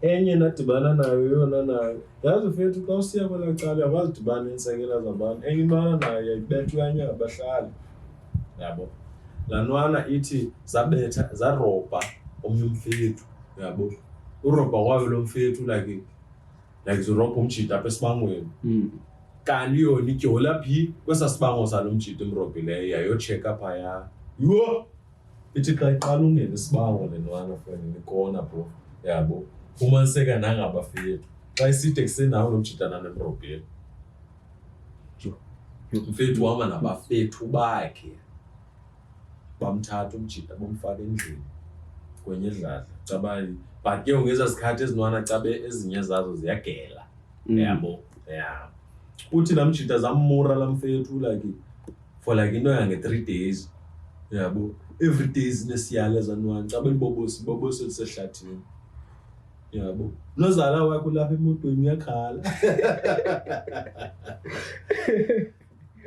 enye nadibana nayo yona nayo yazi mfethu xa usiya kwelaa cala uyakwazi udibana neensekela zabantu enye intwana nayo yayibethwa yanye ngabahlali yabo. Laa ntwana ithi zarobha omnye umfethu yabo. Urobha kwayo lo mfethu like zirobha umjita apha esibangweni. Kanti yona ityola phi kwesaa sibango salo mjita imrobhileyo yayotsheka phaya. Yho! Ithi xa iqala ungena isibango le ntwana fwene ikona bro yabo. Umaniseka nangabafethu xa iside kusenawo lo mjitana nemrobhile. Umfethu wama nabafethu bakhe bamthatha umjita bomfaka endlini kwenye idladla cabayi. But ke ngeza sikhathi ezinwana cabe ezinye zazo ziyagela yabo. Yeah. Uthi laa mjita zammura laa mfethu like for like into yange-3 days yabo. Every days nesiyale ezantwana cabe libobosi elisehlathini yabo. Nozala wakho lapha emotweni uyakhala.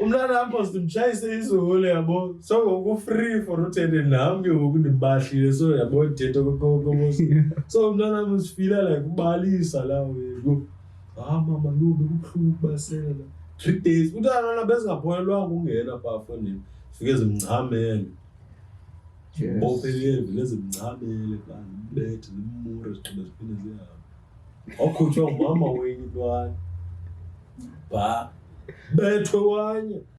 Umntana apho simtshayise izolo yabo. So ngoku free for uthende nam ke ngoku ndimbahlile so yabo ndithetha kokomosi. So umntana usifila like ubalisa lawo yebo. Mama lo bekubuhlungu basela 3 days. Umntana bezingaphoyelwanga ungena pha fonini. Fike zimncamele. Bophelele vele zimncamele xa zibethe zimmure ziqhube ziphinde zihambe. Wakhutshwa ngumama wenye intwana. Bethwe wanye.